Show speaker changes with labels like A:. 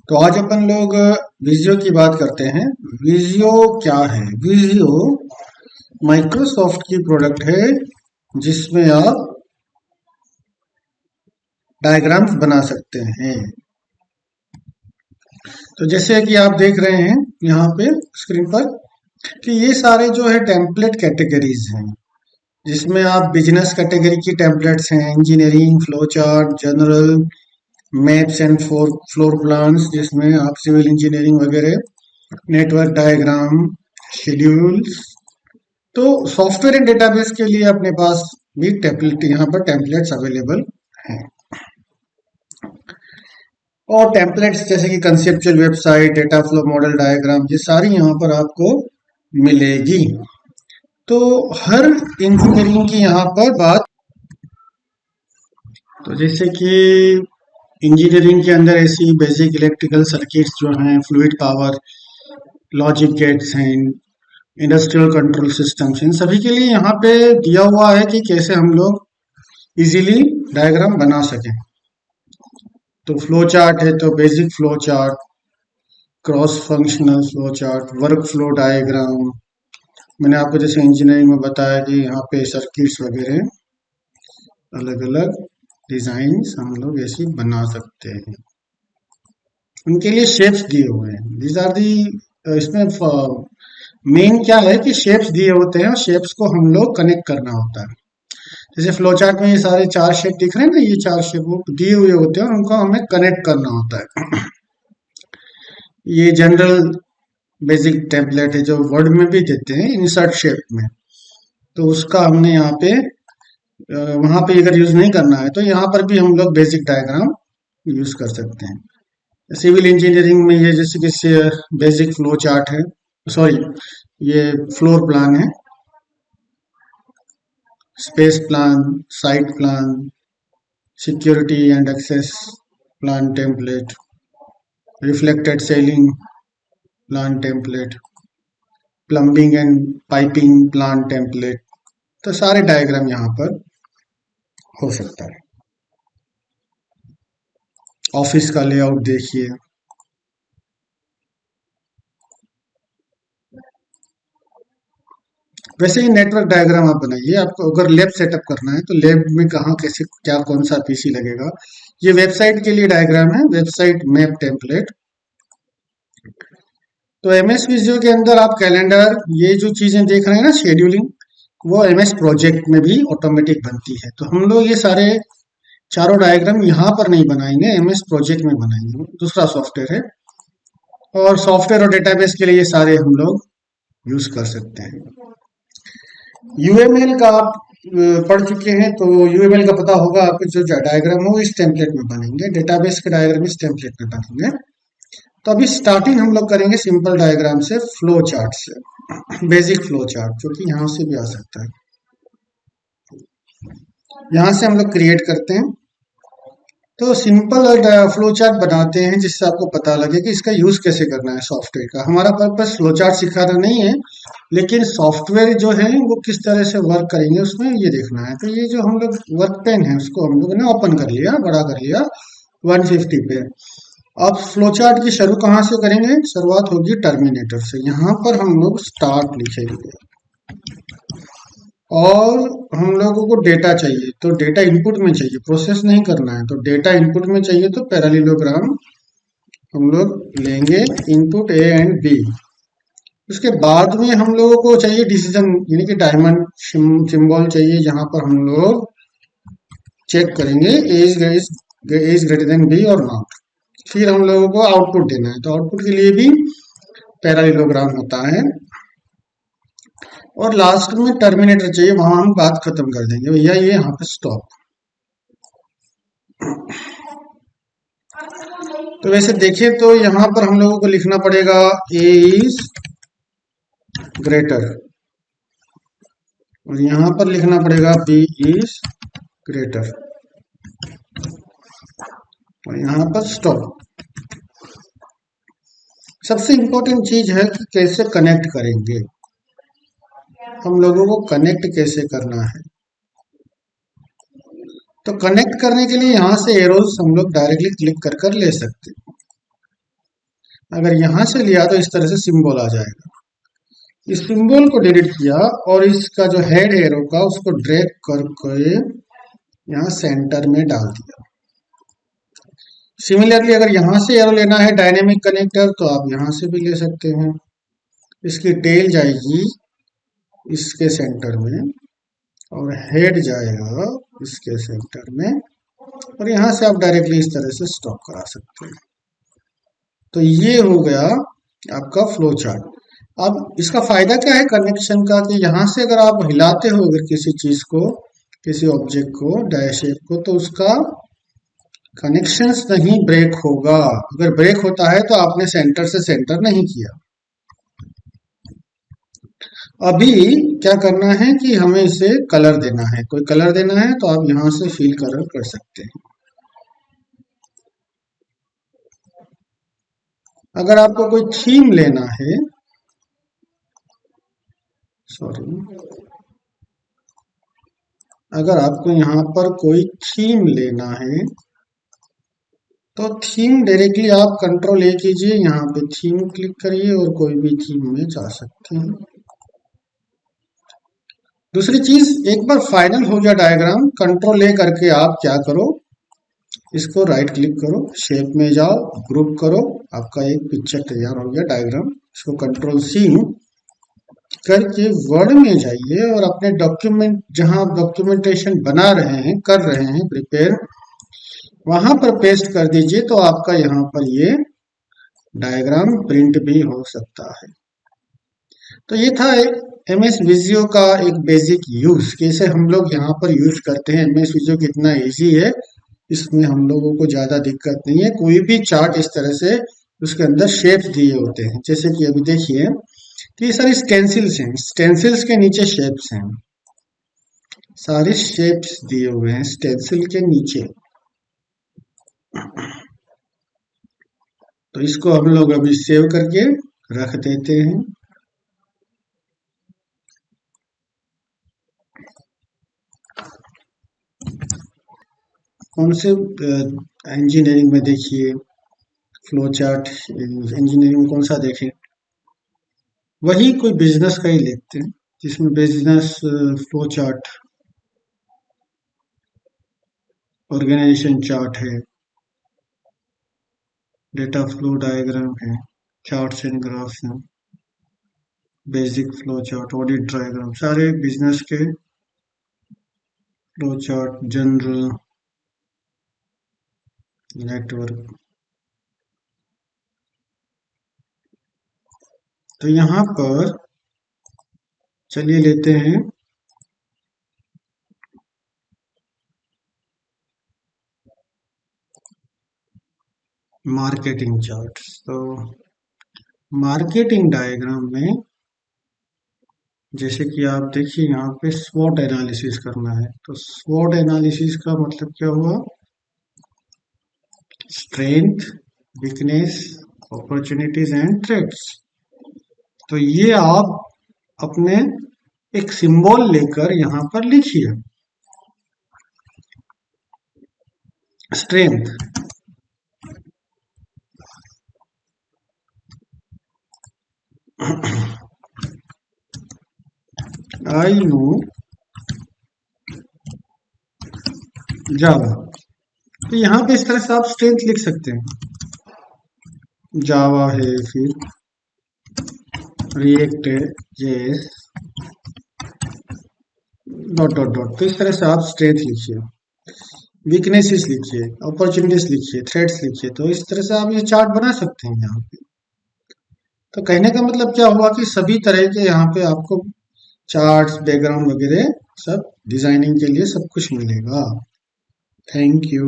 A: तो आज अपन लोग विजियो की बात करते हैं। विजियो क्या है? विजियो माइक्रोसॉफ्ट की प्रोडक्ट है जिसमें आप डायग्राम्स बना सकते हैं। तो जैसे कि आप देख रहे हैं यहाँ पे स्क्रीन पर कि ये सारे जो है टेम्पलेट कैटेगरीज हैं, जिसमें आप बिजनेस कैटेगरी की टेम्पलेट्स हैं, engineering, flow chart, general, maps and floor plans जिसमें आप सिविल इंजीनियरिंग वगैरह, नेटवर्क डायग्राम, शेड्यूल्स। तो सॉफ्टवेयर एंड डेटाबेस के लिए अपने पास भी टेम्पलेट यहाँ पर टेम्पलेट्स अवेलेबल हैं। और टेम्पलेट्स जैसे कि conceptual website, data flow model, diagram, ये सारी यहाँ पर आपको मिलेगी। तो हर इंजीनियरिंग की यहाँ पर बात, तो जैसे कि इंजीनियरिंग के अंदर ऐसी बेसिक इलेक्ट्रिकल सर्किट्स जो हैं, फ्लूइड पावर, लॉजिक गेट्स हैं, इंडस्ट्रियल कंट्रोल सिस्टम्स, इन सभी के लिए यहाँ पे दिया हुआ है कि कैसे हम लोग इजीली डायग्राम बना सकें। तो फ्लो चार्ट है तो basic flow chart, cross functional flow chart, work flow diagram. मैंने आपको जैसे इंजीनियरिंग में बताया कि यहाँ पे सर्किट्स वगैरह अलग अलग डिजाइन्स हम लोग ऐसे बना सकते हैं। उनके लिए शेप्स दिए हुए हैं। दीज आर दी, इसमें मेन क्या है कि शेप्स दिए होते हैं और शेप्स को हम लोग कनेक्ट करना होता है। जैसे फ्लो चार्ट में ये सारे चार शेप दिख रहे हैं ना, ये चार शेप वो दिए हुए होते हैं और उनको हमें कनेक्ट करना होता है। ये जनरल बेसिक टेम्पलेट है जो वर्ड में भी देते हैं इंसर्ट शेप में, तो उसका हमने यहाँ पे वहां पे अगर यूज नहीं करना है तो यहाँ पर भी हम लोग बेसिक डायग्राम यूज कर सकते हैं। सिविल इंजीनियरिंग में ये जैसे कि बेसिक फ्लो चार्ट है, सॉरी ये फ्लोर प्लान है, space plan, site plan, security and access plan template, reflected ceiling plan template, plumbing and piping plan template. तो सारे डायग्राम यहाँ पर हो सकता है। ऑफिस का लेआउट देखिए, वैसे ही नेटवर्क डायग्राम आप बनाइए। आपको अगर लैब सेटअप करना है तो लैब में कहाँ कैसे क्या कौन सा पीसी लगेगा, ये वेबसाइट के लिए डायग्राम है, वेबसाइट मैप टेम्पलेट। तो एमएस विजियो के अंदर आप कैलेंडर, ये जो चीजें देख रहे हैं ना, शेड्यूलिंग, वो एमएस प्रोजेक्ट में भी ऑटोमेटिक बनती है। तो हम लोग ये सारे चारों डायग्राम यहाँ पर नहीं बनाएंगे, एमएस प्रोजेक्ट में बनाएंगे, दूसरा सॉफ्टवेयर है। और सॉफ्टवेयर और डेटाबेस के लिए ये सारे हम लोग यूज कर सकते हैं। यूएमएल का आप पढ़ चुके हैं तो यूएमएल का पता होगा आपको, जो डायग्राम हो इस टेम्पलेट में बनेंगे, डेटाबेस के डायग्राम इस टेम्पलेट में बनेंगे। तो अभी स्टार्टिंग हम लोग करेंगे सिंपल डायग्राम से, फ्लो चार्ट से, बेसिक फ्लो चार्ट, जो कि यहाँ से भी आ सकता है। यहाँ से हम लोग क्रिएट करते हैं। तो सिंपल फ्लो चार्ट बनाते हैं जिससे आपको पता लगे कि इसका यूज कैसे करना है सॉफ्टवेयर का। हमारा पर्पस फ्लो चार्ट सिखाना नहीं है, लेकिन सॉफ्टवेयर जो है वो किस तरह से वर्क करेंगे उसमें ये देखना है। तो ये जो हम लोग वर्क पेन है उसको हम लोग ने ओपन कर लिया, बड़ा कर लिया 150 पे। अब फ्लो चार्ट की शुरू कहाँ से करेंगे? शुरुआत होगी टर्मिनेटर से। यहाँ पर हम लोग स्टार्ट लिखेंगे और हम लोगों को डेटा चाहिए, तो डेटा इनपुट में चाहिए, प्रोसेस नहीं करना है। तो डेटा इनपुट में चाहिए तो पैरेललोग्राम हम लोग लेंगे, इनपुट ए एंड बी। उसके बाद में हम लोगों को चाहिए डिसीजन, यानी कि डायमंड सिंबल चाहिए, जहां पर हम लोग चेक करेंगे एज ग्रेटर देन बी और नॉट। फिर हम लोगों को आउटपुट देना है, तो आउटपुट के लिए भी पैरेललोग्राम होता है। और लास्ट में टर्मिनेटर चाहिए, वहां हम बात खत्म कर देंगे, भैया ये यहाँ पे स्टॉप। तो वैसे देखें तो यहाँ पर हम लोगों को लिखना पड़ेगा ए इज ग्रेटर, और यहाँ पर लिखना पड़ेगा बी इज ग्रेटर, और यहाँ पर स्टॉप। सबसे इंपॉर्टेंट चीज है कि कैसे कनेक्ट करेंगे, हम लोगों को कनेक्ट कैसे करना है। तो कनेक्ट करने के लिए यहाँ से एरोज हम लोग डायरेक्टली क्लिक कर कर ले सकते हैं। अगर यहाँ से लिया तो इस तरह से सिंबल आ जाएगा। इस सिंबल को डिलीट किया और इसका जो हेड एरो का उसको ड्रैग करके यहाँ सेंटर में डाल दिया। सिमिलरली अगर यहाँ से एरो लेना है डायनेमिक कनेक्टर तो आप यहाँ से भी ले सकते हैं। इसकी टेल जाएगी इसके सेंटर में और हेड जाएगा इसके सेंटर में, और यहाँ से आप डायरेक्टली इस तरह से स्टॉप करा सकते हैं। तो ये हो गया आपका फ्लो चार्ट। अब इसका फायदा क्या है कनेक्शन का, कि यहाँ से अगर आप हिलाते हो अगर किसी चीज को, किसी ऑब्जेक्ट को, डाई शेप को, तो उसका कनेक्शंस नहीं ब्रेक होगा। अगर ब्रेक होता है तो आपने सेंटर से सेंटर नहीं किया। अभी क्या करना है कि हमें इसे कलर देना है, कोई कलर देना है तो आप यहाँ से फिल कलर कर सकते हैं। अगर आपको कोई थीम लेना है, अगर आपको यहाँ पर कोई थीम लेना है तो थीम डायरेक्टली आप कंट्रोल ए कीजिए, यहाँ पे थीम क्लिक करिए और कोई भी थीम में जा सकते हैं। दूसरी चीज, एक बार फाइनल हो गया डायग्राम, कंट्रोल ए करके आप क्या करो, इसको राइट क्लिक करो, शेप में जाओ, ग्रुप करो, आपका एक पिक्चर तैयार हो गया डायग्राम। इसको कंट्रोल सी करके वर्ड में जाइए और अपने डॉक्यूमेंट, जहां आप डॉक्यूमेंटेशन बना रहे हैं, कर रहे हैं प्रिपेयर, वहां पर पेस्ट कर दीजिए। तो आपका यहाँ पर ये डायग्राम प्रिंट भी हो सकता है। तो ये था एमएस विजियो का एक बेसिक यूज, कैसे हम लोग यहाँ पर यूज करते हैं। एमएस विजियो कितना इजी है, इसमें हम लोगों को ज्यादा दिक्कत नहीं है। कोई भी चार्ट इस तरह से उसके अंदर शेप्स दिए होते हैं, जैसे कि अभी देखिए कि ये सारी स्टेंसिल्स हैं, स्टेंसिल्स के नीचे शेप्स हैं, सारे शेप्स दिए हुए हैं स्टेंसिल के नीचे। तो इसको हम लोग अभी सेव करके रख देते हैं। कौन से इंजीनियरिंग में देखिए फ्लो चार्ट, इंजीनियरिंग में कौन सा देखें, वही कोई बिजनेस का ही लेते हैं जिसमें business flow chart, organisation chart है, डेटा फ्लो डायग्राम है, चार्ट्स एंड ग्राफ्स हैं, basic flow chart, audit diagram, सारे बिजनेस के फ्लो चार्ट, जनरल, नेटवर्क। तो यहाँ पर चलिए लेते हैं मार्केटिंग चार्ट। तो मार्केटिंग डायग्राम में जैसे कि आप देखिए यहाँ पे स्वॉट एनालिसिस करना है। तो स्वॉट एनालिसिस का मतलब क्या हुआ, strength, weakness, opportunities and threats. तो ये आप अपने एक सिंबल लेकर यहाँ पर लिखिए। स्ट्रेंथ, आई नो जावा। तो यहाँ पे इस तरह से आप स्ट्रेंथ लिख सकते हैं। जावा है, फिर रिएक्ट है, जेएस, डॉट डॉट डॉट। तो इस तरह से आप स्ट्रेंथ लिखिए, वीकनेसेस लिखिए, अपॉर्चुनिटीज लिखिए, थ्रेट्स लिखिए। तो इस तरह से आप ये चार्ट बना सकते हैं यहाँ पे। तो कहने का मतलब क्या हुआ कि सभी तरह के यहाँ पे आपको चार्ट्स, बैकग्राउंड वगैरह सब डिजाइनिंग के लिए सब कुछ मिलेगा। Thank you.